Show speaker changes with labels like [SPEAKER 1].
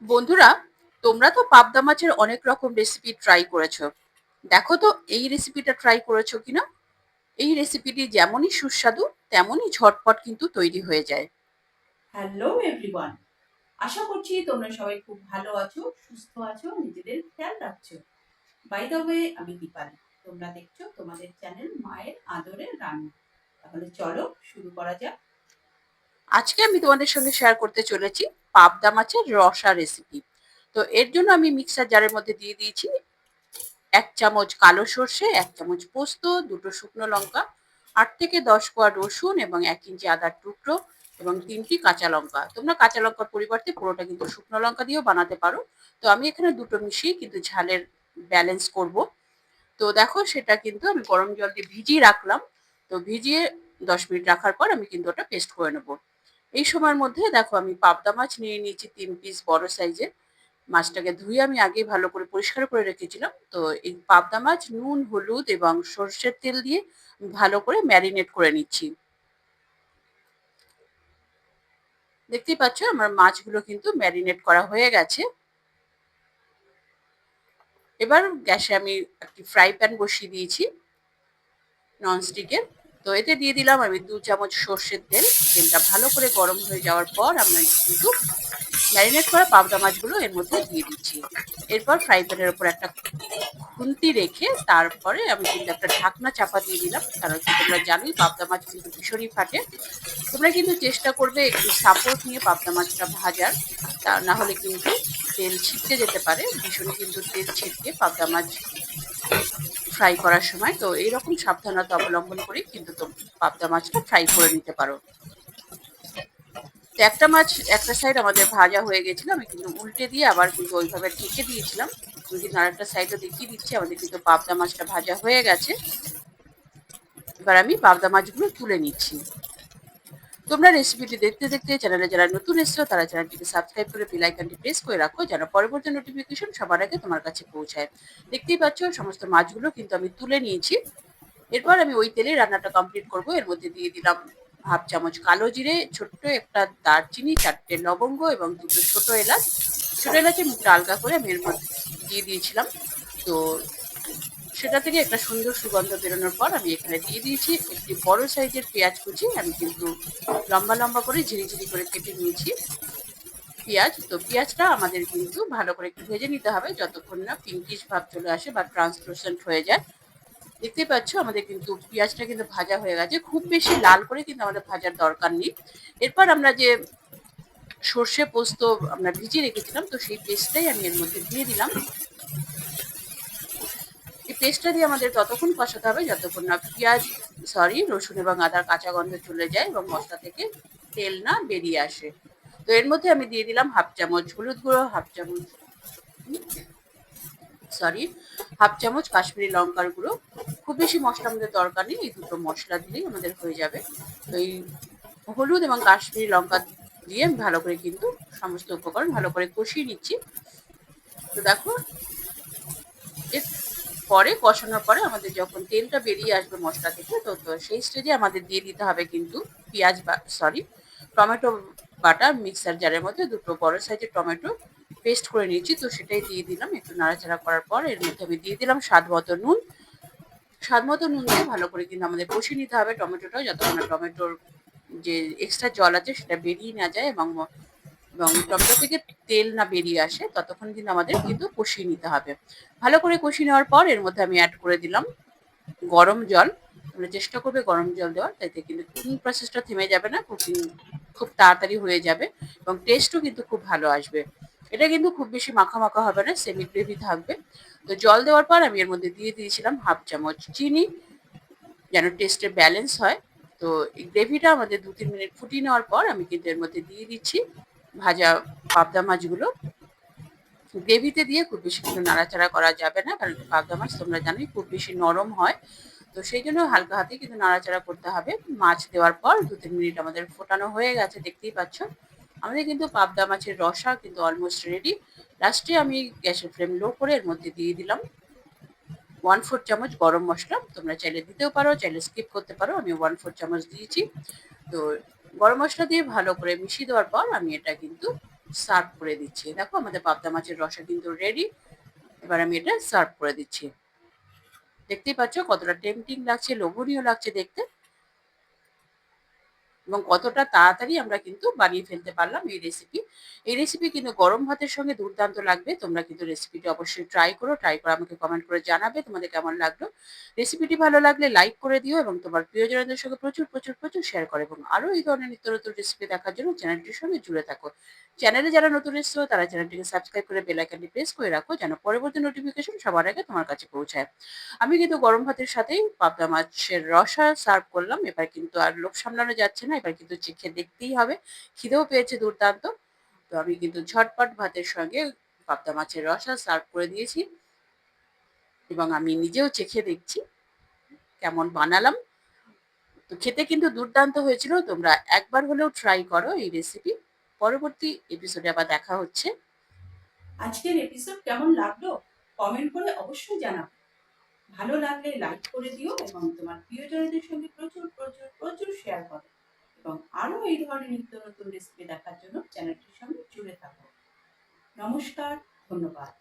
[SPEAKER 1] বন্ধুরা, তোমরা তো পাবদা মাছের অনেক রকম রেসিপি ট্রাই করেছো। দেখো তো এই রেসিপিটা ট্রাই করেছো কিনা। এই রেসিপিটি যেমনই সুস্বাদু তেমনই ঝটপট কিন্তু তৈরি হয়ে যায়।
[SPEAKER 2] হ্যালো এভরিওয়ান, আশা করছি তোমরা সবাই খুব ভালো আছো, সুস্থ আছো, নিজেদের খেয়াল রাখছো। বাই দ্য ওয়ে, আমি দীপালি। তোমরা দেখছো তোমাদের চ্যানেল মায়ের আদরের রান্না। তাহলে চলো শুরু করা যাক।
[SPEAKER 1] আজকে আমি তোমাদের সঙ্গে শেয়ার করতে চলেছি পাবদা মাছের রসা রেসিপি। তো এর জন্য আমি মিক্সার জারের মধ্যে দিয়ে দিয়েছি 1 চামচ কালো সর্ষে, 1 চামচ পোস্ত, 2টো শুকনো লঙ্কা, 8 থেকে 10 কোয়া রসুন এবং 1 ইঞ্চি আদার টুকরো এবং 3টি কাঁচা লঙ্কা। তোমরা কাঁচা লঙ্কার পরিবর্তে পুরোটা কিন্তু শুকনো লঙ্কা দিয়েও বানাতে পারো। তো আমি এখানে দুটো মিশিয়ে কিন্তু ঝালের ব্যালেন্স করব। তো দেখো সেটা কিন্তু আমি গরম জল দিয়ে ভিজিয়ে রাখলাম। তো ভিজিয়ে 10 মিনিট রাখার পর আমি কিন্তু ওটা পেস্ট করে নেব। এই সময়ের মধ্যে দেখো আমি পাবদা মাছ নিয়ে নিয়েছি 3 পিস বড় সাইজের। মাছটাকে ধুয়ে আমি আগেই ভালো করে পরিষ্কার করে রেখেছিলাম। তো এই পাবদা মাছ নুন, হলুদ এবং সর্ষের তেল দিয়ে ভালো করে ম্যারিনেট করে নিচ্ছি। দেখতেই পাচ্ছ আমার মাছগুলো কিন্তু ম্যারিনেট করা হয়ে গেছে। এবার গ্যাসে আমি একটি ফ্রাই প্যান বসিয়ে দিয়েছি ননস্টিকের। তো এতে দিয়ে দিলাম আমি 2 চামচ সর্ষের তেল। তেলটা ভালো করে গরম হয়ে যাওয়ার পর আমি কিন্তু ম্যারিনেট করা পাবদা মাছগুলো এর মধ্যে দিয়ে দিচ্ছি। এরপর ফ্রাই প্যানের ওপর একটা খুন্তি রেখে তারপরে আমি কিন্তু একটা ঢাকনা চাপা দিয়ে দিলাম, কারণ তোমরা জানোই পাবদা মাছ কিন্তু ভীষণই ফাটে। তোমরা কিন্তু চেষ্টা করবে একটু সাপোর্ট নিয়ে পাবদা মাছটা ভাজার, তা না হলে কিন্তু তেল ছিটকে যেতে পারে। ভীষণই কিন্তু তেল ছিটকে পাবদা মাছ ফ্রাই করার সময়। তো এইরকম সাবধানতা অবলম্বন করে কিন্তু পাবদা মাছটা ফ্রাই করে নিতে পারো। তো একটা মাছ একটা সাইড আমাদের ভাজা হয়ে গেছিল, আমি কিন্তু উল্টে দিয়ে আবার কিন্তু ওইভাবে ঢেকে দিয়েছিলাম। আমি কিন্তু আরেকটা সাইডও দেখিয়ে দিচ্ছি, আমাদের কিন্তু পাবদা মাছটা ভাজা হয়ে গেছে। এবার আমি পাবদা মাছগুলো তুলে নিচ্ছি। তোমরা রেসিপিটি দেখতে দেখতে চ্যানেলে যারা নতুন এসছো তারা চ্যানেলটিকে সাবস্ক্রাইব করে বেল আইকনটি প্রেস করে রাখো, যেন পরবর্তী নোটিফিকেশন সবার আগে তোমার কাছে পৌঁছায়। দেখতেই পাচ্ছ সমস্ত মাছগুলো কিন্তু আমি তুলে নিয়েছি। এরপর আমি ওই তেলে রান্নাটা কমপ্লিট করব। এর মধ্যে দিয়ে দিলাম 1/2 চামচ কালো জিরে, ছোট্ট একটা দারচিনি, 4টে লবঙ্গ এবং 2টো ছোট এলাচ। ছোট এলাচের মুখটা আলগা করে আমি এর মধ্যে দিয়ে দিয়েছিলাম। তো সেটা থেকে একটা সুন্দর সুগন্ধ বেরোনোর পর আমি এখানে দিয়ে দিয়েছি একটি বড় সাইজের পেঁয়াজ কুচি। আমি কিন্তু লম্বা লম্বা করে ঝিরিঝিরি করে কেটে নিয়েছি পেঁয়াজ। তো পেঁয়াজটা আমাদের কিন্তু ভালো করে একটু ভেজে নিতে হবে যতক্ষণ না পিঙ্কিশ ভাব চলে আসে বা ট্রান্সলুসেন্ট হয়ে যায়। দেখতেই পাচ্ছ আমাদের কিন্তু পেঁয়াজটা কিন্তু ভাজা হয়ে গেছে। খুব বেশি লাল করে কিন্তু আমাদের ভাজার দরকার নেই। এরপর আমরা যে সর্ষে পোস্ত আমরা ভিজিয়ে রেখেছিলাম, তো সেই পেস্টটাই আমি এর মধ্যে দিয়ে দিলাম। এই পেস্টটা দিয়ে আমাদের ততক্ষণ কষাতে হবে যতক্ষণ না রসুন এবং আদার কাঁচা গন্ধ চলে যায় এবং মশলা থেকে তেল না বেরিয়ে আসে। তো এর মধ্যে আমি দিয়ে দিলাম 1/2 চামচ হলুদ গুঁড়ো, সরি হাফ চামচ কাশ্মীরি লঙ্কার গুঁড়ো। খুব বেশি মশলা আমাদের দরকার নেই, এই দুটো মশলা দিলেই আমাদের হয়ে যাবে। তো এই হলুদ এবং কাশ্মীরি লঙ্কা দিয়ে আমি ভালো করে কিন্তু সমস্ত উপকরণ ভালো করে কষিয়ে নিচ্ছি। তো দেখো এর পরে কষানোর পরে আমাদের যখন তেলটা বেরিয়ে আসবে মশলা থেকে, তো সেই স্টেজে আমাদের দিয়ে দিতে হবে কিন্তু টমেটো বাটা। মিক্সার জারের মধ্যে 2টো বড় সাইজের টমেটো পেস্ট করে নিয়েছি, তো সেটাই দিয়ে দিলাম। একটু নাড়াচাড়া করার পর এর মধ্যে আমি দিয়ে দিলাম স্বাদ মতো নুন। স্বাদ মতো নুন দিয়ে ভালো করে কিন্তু আমাদের কষিয়ে নিতে হবে টমেটোটাও, যতক্ষণ না টমেটোর যে এক্সট্রা জল আছে সেটা বেরিয়ে না যায় এবং টমেটো থেকে তেল না বেরিয়ে আসে, ততক্ষণ কিন্তু আমাদের কিন্তু কষিয়ে নিতে হবে। ভালো করে কষিয়ে নেওয়ার পর এর মধ্যে আমি অ্যাড করে দিলাম গরম জল। তোমরা চেষ্টা করবে গরম জল দেওয়ার, তাতে কিন্তু কুকিং প্রসেসটা থেমে যাবে না, কুকিং খুব তাড়াতাড়ি হয়ে যাবে এবং টেস্টও কিন্তু খুব ভালো আসবে। এটা কিন্তু খুব বেশি মাখা মাখা হবে না, সেমি গ্রেভি থাকবে। তো জল দেওয়ার পর আমি এর মধ্যে দিয়ে দিয়েছিলাম 1/2 চামচ চিনি, যেন টেস্টের ব্যালেন্স হয়। তো এই গ্রেভিটা আমাদের 2-3 মিনিট ফুটিয়ে নেওয়ার পর আমি কিন্তু এর মধ্যে দিয়ে দিচ্ছি ভাজা পাবদা মাছগুলো। গ্রেভিতে দিয়ে খুব বেশি কিন্তু নাড়াচাড়া করা যাবে না, কারণ পাবদা মাছ তোমরা জানোই খুব বেশি নরম হয়। তো সেই জন্য হালকা হাতে কিন্তু নাড়াচাড়া করতে হবে। মাছ দেওয়ার পর 2-3 মিনিট আমাদের ফোটানো হয়ে গেছে, দেখতেই পাচ্ছ। আমাদের কিন্তু পাবদা মাছের রসা কিন্তু অলমোস্ট রেডি। লাস্টে আমি গ্যাসের ফ্লেম লো করে এর মধ্যে দিয়ে দিলাম 1/4 চামচ গরম মসলা। তোমরা চাইলে দিতেও পারো, চাইলে স্কিপ করতে পারো। আমি 1/4 চামচ দিয়েছি। তো গরম মসলা দিয়ে ভালো করে মিশিয়ে দেওয়ার পর আমি এটা কিন্তু সার্ভ করে দিচ্ছি। দেখো আমাদের পাবদা মাছের রসা কিন্তু রেডি। এবার আমি এটা সার্ভ করে দিচ্ছি। দেখতেই পাচ্ছ কতটা টেম্পটিং লাগছে, লোভনীয় লাগছে দেখতে, এবং কতটা তাড়াতাড়ি আমরা কিন্তু বানিয়ে ফেলতে পারলাম এই রেসিপি। এই রেসিপি কিন্তু গরম ভাতের সঙ্গে দুর্দান্ত লাগবে। তোমরা কিন্তু রেসিপিটি অবশ্যই ট্রাই করো। ট্রাই করে আমাকে কমেন্ট করে জানাবে তোমাদের কেমন লাগলো। রেসিপিটি ভালো লাগলে লাইক করে দিও এবং তোমার প্রিয়জনদের সঙ্গে প্রচুর প্রচুর প্রচুর শেয়ার করো, এবং আরো এই ধরনের নিত্য নতুন রেসিপি দেখার জন্য চ্যানেলটির সঙ্গে জুড়ে থাকো। চ্যানেলে যারা নতুন এসেছো তারা চ্যানেলটিকে সাবস্ক্রাইব করে বেল আইকনটি প্রেস করে রাখো, যেন পরবর্তী নোটিফিকেশন সবার আগে তোমার কাছে পৌঁছায়। আমি কিন্তু গরম ভাতের সাথেই পাবদা মাছের রসা সার্ভ করলাম। এবার কিন্তু আর লোভ সামলানো যাচ্ছে না, এবার কিন্তু চেখে দেখতেই হবে। খিদেও পেয়েছে দুর্দান্ত। তো আমি কিন্তু ঝটপট ভাতের সঙ্গে পাবদা মাছের রসা সার্ভ করে দিয়েছি, এবং আমি নিজেও চেখে দেখছি কেমন বানালাম। তো খেতে কিন্তু দুর্দান্ত হয়েছিল। তোমরা একবার হলেও ট্রাই করো এই রেসিপি। পরবর্তী এপিসোডে আবার দেখা হচ্ছে।
[SPEAKER 2] আজকের এপিসোড কেমন লাগলো কমেন্ট করে অবশ্যই জানাবে। ভালো লাগলে লাইক করে দিও এবং তোমার প্রিয়জনদের সঙ্গে প্রচুর প্রচুর প্রচুর শেয়ার করো, এবং আরো এই ধরনের নিত্য নতুন রেসিপি দেখার জন্য চ্যানেলটির সঙ্গে জুড়ে থাকো। নমস্কার, ধন্যবাদ।